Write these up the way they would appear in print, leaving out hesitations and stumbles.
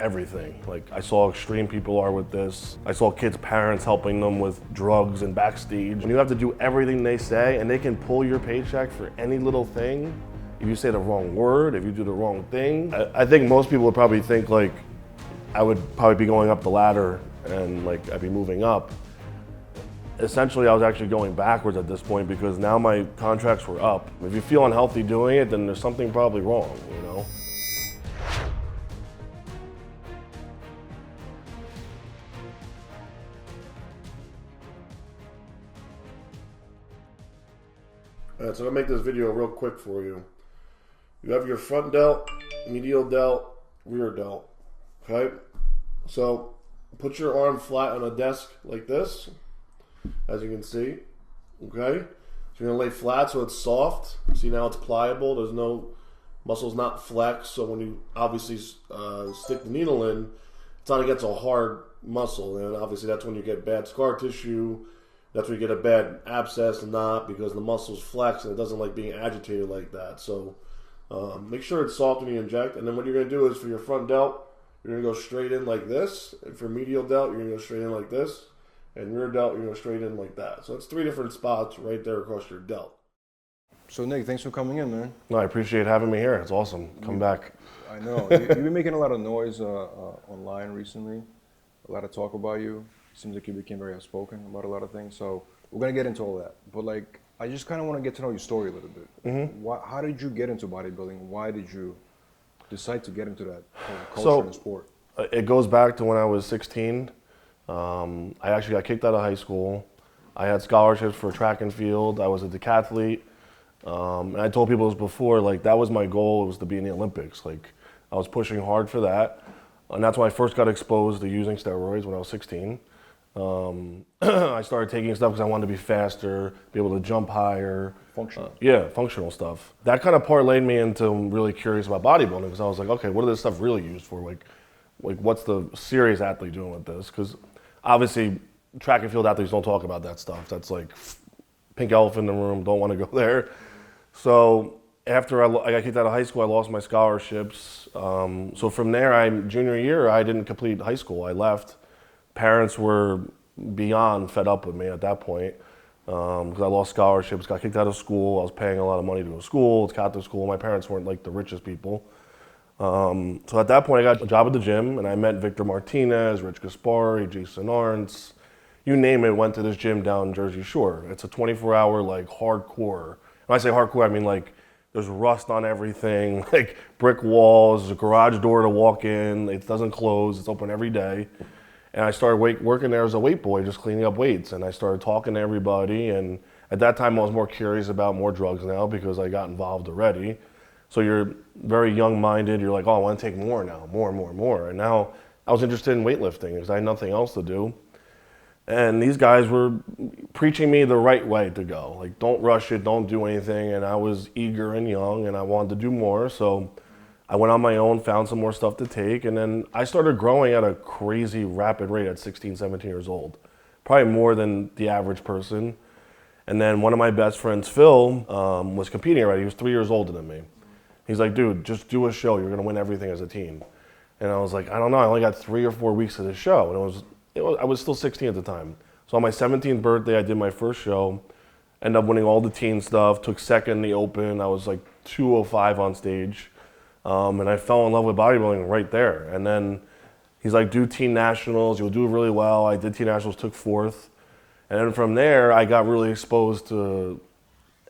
everything. Like, I saw how extreme people are with this. I saw kids' parents helping them with drugs and backstage. And you have to do everything they say, and they can pull your paycheck for any little thing. If you say the wrong word, if you do the wrong thing. I think most people would probably think like I would probably be going up the ladder and like I'd be moving up. Essentially, I was actually going backwards at this point because now my contracts were up. If you feel unhealthy doing it, then there's something probably wrong, you know? All right, so I'm gonna make this video real quick for you. You have your front delt, medial delt, rear delt, okay? So put your arm flat on a desk like this, as you can see, okay? So you're gonna lay flat so it's soft. See, now it's pliable, there's no, muscle's not flexed, so when you obviously stick the needle in, it's not against a hard muscle, and obviously that's when you get bad scar tissue. That's where you get a bad abscess and knot because the muscle's flexed and it doesn't like being agitated like that. So make sure it's soft when you inject. And then what you're going to do is for your front delt, you're going to go straight in like this. And for medial delt, you're going to go straight in like this. And rear delt, you're going to go straight in like that. So it's 3 different spots right there across your delt. So Nick, thanks for coming in, man. No, I appreciate having me here. It's awesome. Come back. I know. You've been making a lot of noise online recently. A lot of talk about you. Seems like you became very outspoken about a lot of things. So we're going to get into all that. But like, I just kind of want to get to know your story a little bit. Mm-hmm. How did you get into bodybuilding? Why did you decide to get into that culture and sport? It goes back to when I was 16. I actually got kicked out of high school. I had scholarships for track and field. I was a decathlete. And I told people this before, like that was my goal, it was to be in the Olympics. Like I was pushing hard for that. And that's when I first got exposed to using steroids when I was 16. I started taking stuff because I wanted to be faster, be able to jump higher. Functional. Yeah, functional stuff. That kind of parlayed me into really curious about bodybuilding because I was like, okay, what is this stuff really used for? Like what's the serious athlete doing with this? Because obviously track and field athletes don't talk about that stuff. That's like pink elephant in the room, don't want to go there. So after I got kicked out of high school, I lost my scholarships. So from there, junior year, I didn't complete high school. I left. Parents were beyond fed up with me at that point because I lost scholarships, got kicked out of school. I was paying a lot of money to go to school, it's Catholic school. My parents weren't like the richest people. So at that point, I got a job at the gym and I met Victor Martinez, Rich Gaspari, Jason Arntz, you name it, went to this gym down Jersey Shore. It's a 24-hour like hardcore. When I say hardcore, I mean like there's rust on everything, like brick walls, a garage door to walk in, it doesn't close, it's open every day. And I started working there as a weight boy, just cleaning up weights. And I started talking to everybody. And at that time, I was more curious about more drugs now because I got involved already. So you're very young-minded. You're like, oh, I want to take more now, more. And now I was interested in weightlifting because I had nothing else to do. And these guys were preaching me the right way to go. Like, don't rush it, don't do anything. And I was eager and young, and I wanted to do more. So I went on my own, found some more stuff to take, and then I started growing at a crazy rapid rate at 16, 17 years old. Probably more than the average person. And then one of my best friends, Phil, was competing already. He was 3 years older than me. He's like, dude, just do a show. You're gonna win everything as a teen. And I was like, I don't know, I only got 3 or 4 weeks of the show. And I was still 16 at the time. So on my 17th birthday, I did my first show, ended up winning all the teen stuff, took second in the open. I was like 205 on stage. And I fell in love with bodybuilding right there. And then he's like, do teen nationals, you'll do really well. I did teen nationals, took 4th. And then from there, I got really exposed to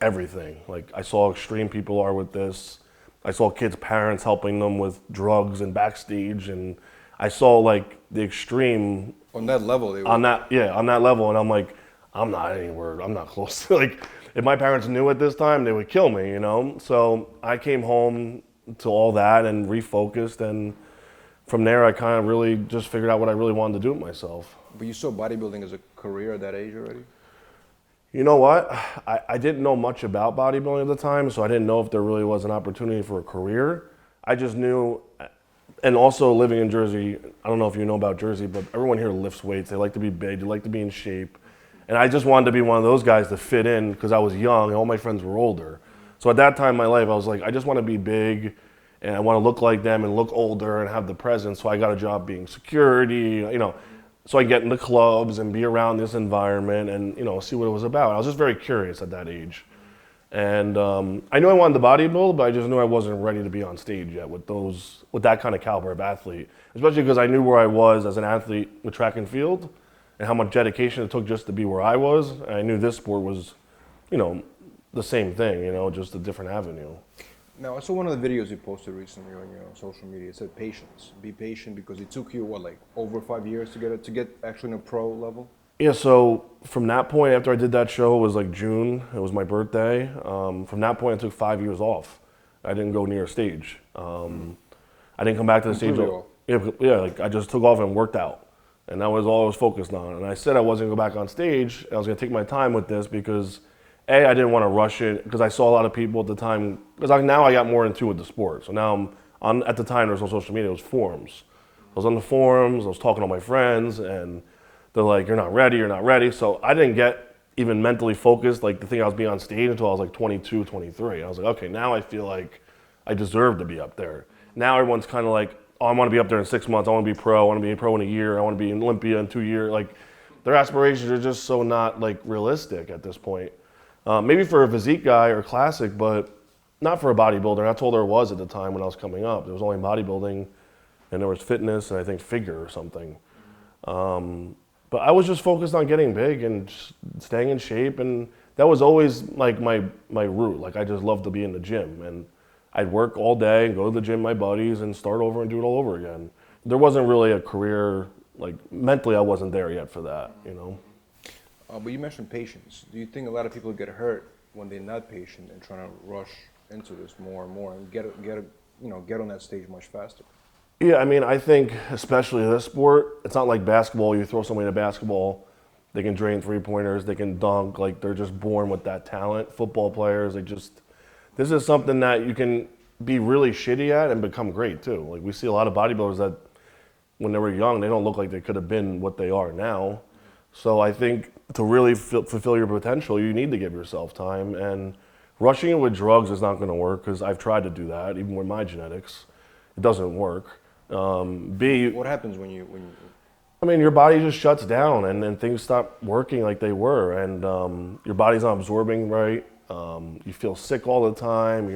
everything. Like I saw how extreme people are with this. I saw kids' parents helping them with drugs and backstage. And I saw like the extreme. On that level, they were. On that level. And I'm like, I'm not anywhere, I'm not close. Like if my parents knew at this time, they would kill me, you know? So I came home to all that and refocused, and from there I kind of really just figured out what I really wanted to do with myself. But you saw bodybuilding as a career at that age already? You know what? I didn't know much about bodybuilding at the time, so I didn't know if there really was an opportunity for a career. I just knew, and also living in Jersey, I don't know if you know about Jersey, but everyone here lifts weights. They like to be big, they like to be in shape. And I just wanted to be one of those guys to fit in because I was young and all my friends were older. So at that time in my life, I was like, I just want to be big and I want to look like them and look older and have the presence. So I got a job being security, so I get into clubs and be around this environment and see what it was about. I was just very curious at that age, and I knew I wanted to bodybuild, but I just knew I wasn't ready to be on stage yet with that kind of caliber of athlete. Especially because I knew where I was as an athlete with track and field, and how much dedication it took just to be where I was. And I knew this sport was, the same thing, just a different avenue. Now, I saw one of the videos you posted recently on your social media. It said patience. Be patient, because it took you over 5 years to get actually in a pro level. Yeah, so from that point, after I did that show, it was like June. It was my birthday. From that point, I took 5 years off. I didn't go near stage. I didn't come back to the stage. Completely off. Yeah, I just took off and worked out, and that was all I was focused on. And I said I wasn't going to go back on stage. I was going to take my time with this because, I didn't want to rush it, because I saw a lot of people at the time. Because now I got more into with the sport. So now I'm on. At the time, there was no social media. It was forums. I was on the forums. I was talking to my friends, and they're like, "You're not ready. You're not ready." So I didn't get even mentally focused, like the thing I was being on stage, until I was like 22, 23. I was like, okay, now I feel like I deserve to be up there. Now everyone's kind of like, oh, I want to be up there in 6 months. I want to be pro. I want to be a pro in a year. I want to be in Olympia in 2 years. Like, their aspirations are just so not like realistic at this point. Maybe for a physique guy or classic, but not for a bodybuilder. That's all there was at the time when I was coming up. There was only bodybuilding, and there was fitness, and I think figure or something. But I was just focused on getting big and just staying in shape, and that was always like my route. Like, I just loved to be in the gym, and I'd work all day and go to the gym with my buddies and start over and do it all over again. There wasn't really a career, like mentally I wasn't there yet for that, But you mentioned patience. Do you think a lot of people get hurt when they're not patient and trying to rush into this more and more and get on that stage much faster? Yeah, I mean, I think especially this sport, it's not like basketball. You throw somebody in a basketball, they can drain three-pointers, they can dunk, like they're just born with that talent. Football players, this is something that you can be really shitty at and become great too. Like, we see a lot of bodybuilders that when they were young, they don't look like they could have been what they are now. So I think to really fulfill your potential, you need to give yourself time, and rushing it with drugs is not going to work, because I've tried to do that, even with my genetics. It doesn't work. What happens when you? I mean, your body just shuts down, and then things stop working like they were, and your body's not absorbing right. You feel sick all the time. If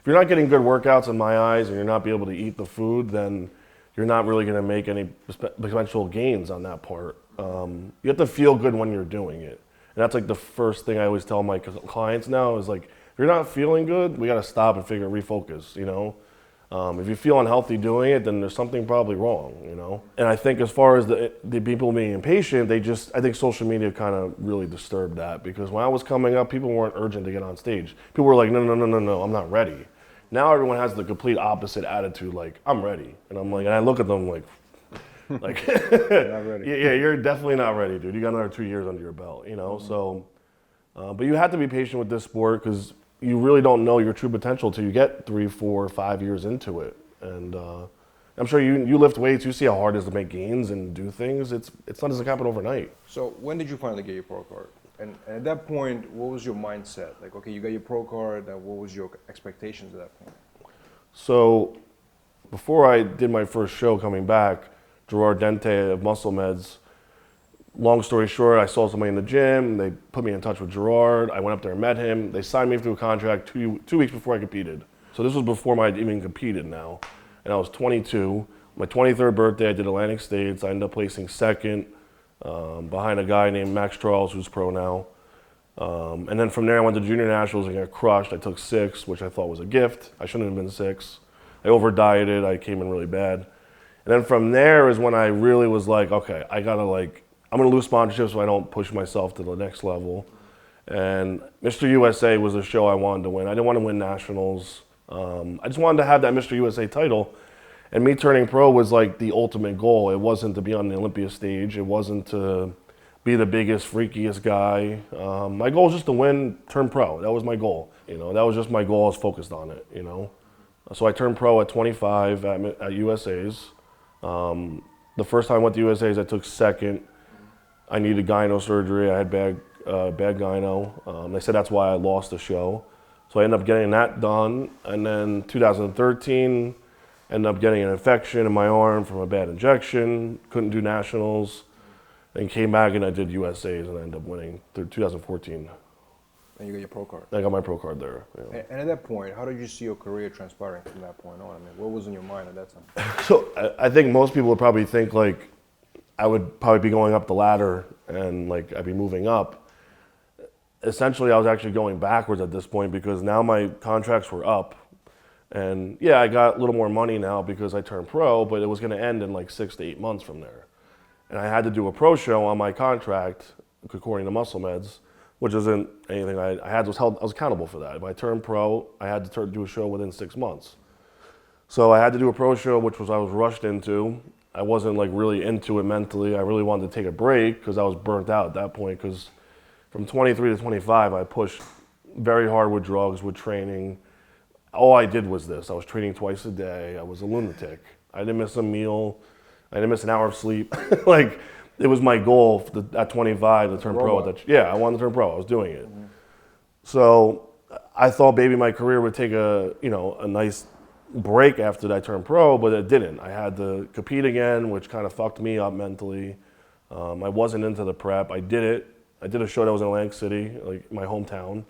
you're not getting good workouts in my eyes, and you're not be able to eat the food, then you're not really going to make any potential gains on that part. You have to feel good when you're doing it, and that's like the first thing I always tell my clients now is like, if you're not feeling good, we got to stop and refocus. If you feel unhealthy doing it, then there's something probably wrong, And I think as far as the people being impatient, I think social media kind of really disturbed that, because when I was coming up, people weren't urgent to get on stage. People were like, no, I'm not ready. Now everyone has the complete opposite attitude, like, I'm ready. And I'm like, and I look at them like Not ready. yeah, you're definitely not ready, dude. You got another 2 years under your belt, So, but you have to be patient with this sport, because you really don't know your true potential till you get 3, 4, 5 years into it. And I'm sure you lift weights, you see how hard it is to make gains and do things. It doesn't happen overnight. So when did you finally get your pro card? And at that point, what was your mindset? Like, okay, you got your pro card. What was your expectations at that point? So before I did my first show coming back, Gerard Dente of Muscle Meds, long story short, I saw somebody in the gym. They put me in touch with Gerard. I went up there and met him. They signed me to a contract two weeks before I competed. So this was before I even competed now. And I was 22. My 23rd birthday, I did Atlantic States. I ended up placing second behind a guy named Max Charles, who's pro now. And then from there, I went to Junior Nationals and got crushed. I took 6, which I thought was a gift. I shouldn't have been 6. I over-dieted. I came in really bad. And then from there is when I really was like, okay, I'm going to lose sponsorships so I don't push myself to the next level. And Mr. USA was the show I wanted to win. I didn't want to win nationals. I just wanted to have that Mr. USA title. And me turning pro was like the ultimate goal. It wasn't to be on the Olympia stage. It wasn't to be the biggest, freakiest guy. My goal was just to win, turn pro. That was my goal. That was just my goal. I was focused on it, So I turned pro at 25 at USA's. The first time I went to USA's, I took second. I needed gyno surgery. I had bad gyno. They said that's why I lost the show. So I ended up getting that done, and then 2013, ended up getting an infection in my arm from a bad injection, couldn't do nationals, and came back and I did USAs and I ended up winning through 2014. And you got your pro card. I got my pro card there. Yeah. And at that point, how did you see your career transpiring from that point on? I mean, what was in your mind at that time? So I think most people would probably think like I would probably be going up the ladder and like I'd be moving up. Essentially, I was actually going backwards at this point because now my contracts were up. And yeah, I got a little more money now because I turned pro, but it was going to end in like 6 to 8 months from there. And I had to do a pro show on my contract, according to Muscle Meds, which isn't anything I was accountable for that. If I turned pro, I had to do a show within 6 months. So I had to do a pro show, which I was rushed into. I wasn't like really into it mentally. I really wanted to take a break because I was burnt out at that point. Because from 23 to 25, I pushed very hard with drugs, with training. All I did was this. I was training twice a day. I was a lunatic. I didn't miss a meal. I didn't miss an hour of sleep. Like, it was my goal at 25 to turn pro. I wanted to turn pro. I was doing it. Mm-hmm. So I thought maybe my career would take a nice break after I turned pro, but it didn't. I had to compete again, which kind of fucked me up mentally. I wasn't into the prep. I did it. I did a show that was in Atlantic City, like my hometown.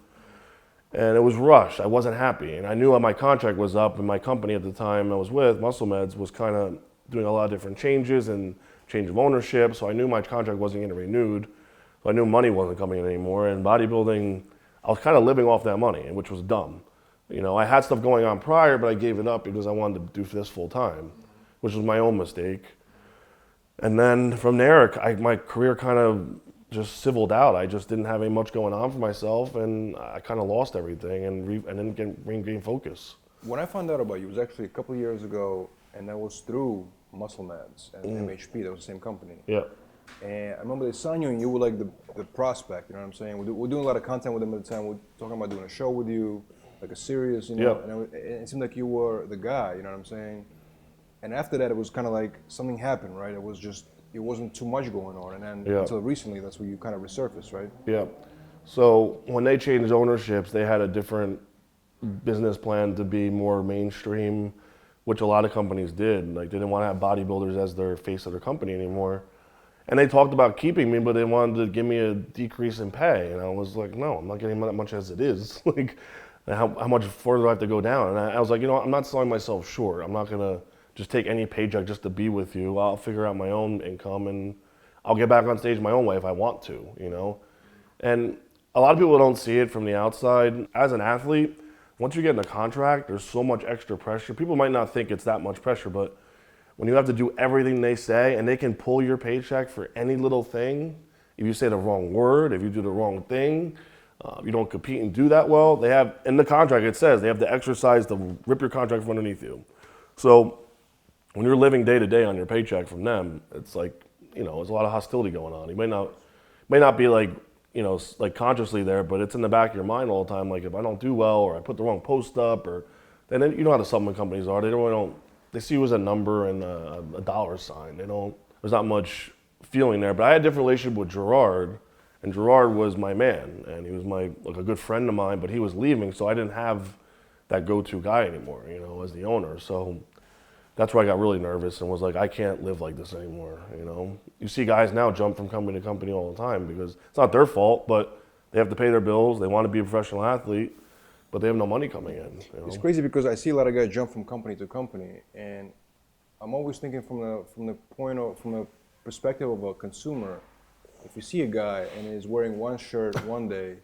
And it was rushed. I wasn't happy. And I knew my contract was up, and my company at the time I was with, Muscle Meds, was kind of doing a lot of different changes and change of ownership. So I knew my contract wasn't getting renewed. So I knew money wasn't coming in anymore. And bodybuilding, I was kind of living off that money, which was dumb. I had stuff going on prior, but I gave it up because I wanted to do this full time, which was my own mistake. And then from there, my career kind of just civiled out. I just didn't have any much going on for myself, and I kind of lost everything and then regain focus. When I found out about you, it was actually a couple of years ago, and that was through Muscle Meds and MHP. That was the same company. Yeah. And I remember they signed you, and you were like the prospect. You know what I'm saying? We're doing a lot of content with them at the time. We're talking about doing a show with you, like a series. Yeah. And it seemed like you were the guy. You know what I'm saying? And after that, it was kind of like something happened, right? It wasn't too much going on, and then until recently, that's where you kind of resurfaced, right? Yeah. So when they changed ownerships, they had a different business plan to be more mainstream, which a lot of companies did. Like, they didn't want to have bodybuilders as their face of their company anymore. And they talked about keeping me, but they wanted to give me a decrease in pay. And I was like, no, I'm not getting that much as it is. Like, how much further do I have to go down? And I was like, I'm not selling myself short. I'm not going to just take any paycheck just to be with you. I'll figure out my own income, and I'll get back on stage my own way if I want to, And a lot of people don't see it from the outside. As an athlete, once you get in a contract, there's so much extra pressure. People might not think it's that much pressure, but when you have to do everything they say, and they can pull your paycheck for any little thing, if you say the wrong word, if you do the wrong thing, you don't compete and do that well, they have, in the contract it says, they have the exercise to rip your contract from underneath you. So when you're living day to day on your paycheck from them, it's like, there's a lot of hostility going on. You may not be like, like consciously there, but it's in the back of your mind all the time. Like, if I don't do well, or I put the wrong post up, or then you know how the supplement companies are. They see you as a number and a dollar sign. There's not much feeling there. But I had a different relationship with Gerard, and Gerard was my man, and he was a good friend of mine. But he was leaving, so I didn't have that go-to guy anymore, as the owner. So that's where I got really nervous and was like, I can't live like this anymore, You see guys now jump from company to company all the time because it's not their fault, but they have to pay their bills. They want to be a professional athlete, but they have no money coming in. It's crazy because I see a lot of guys jump from company to company, and I'm always thinking from the perspective of a consumer. If you see a guy and he's wearing one shirt one day,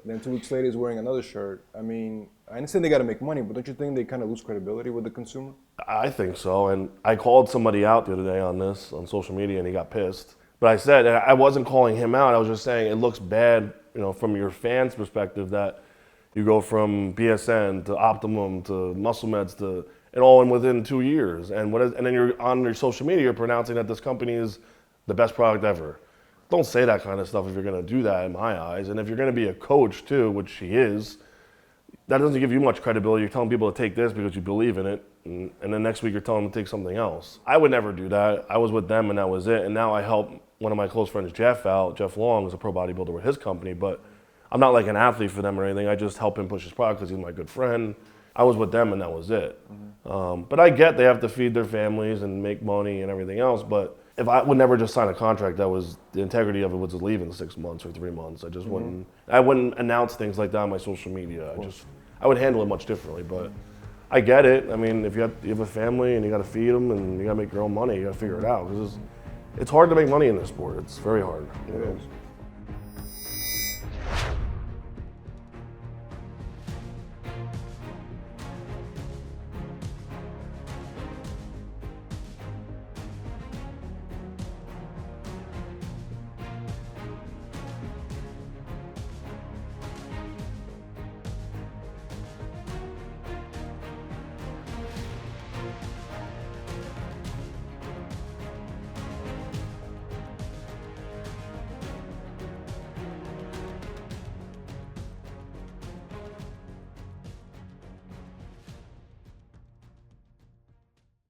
then 2 weeks later he's wearing another shirt, I mean, I understand they got to make money, but don't you think they kind of lose credibility with the consumer? I think so, and I called somebody out the other day on this on social media, and he got pissed. But I said, and I wasn't calling him out, I was just saying it looks bad, from your fans' perspective, that you go from BSN to Optimum to Muscle Meds to, and all within 2 years. And then you're on your social media, you're pronouncing that this company is the best product ever. Don't say that kind of stuff if you're going to do that, in my eyes. And if you're going to be a coach too, which he is, that doesn't give you much credibility. You're telling people to take this because you believe in it, and then next week you're telling them to take something else. I would never do that. I was with them and that was it. And now I help one of my close friends, Jeff Long, is a pro bodybuilder with his company, but I'm not like an athlete for them or anything. I just help him push his product because he's my good friend. I was with them and that was it. But I get they have to feed their families and make money and everything else. But if I would never just sign a contract, that was the integrity of it was to leave in 6 months or 3 months. I just wouldn't. I wouldn't announce things like that on my social media. I would handle it much differently. But I get it. I mean, if you have a family and you got to feed them and you got to make your own money, you got to figure it out because it's hard to make money in this sport. It's very hard. You know? It is.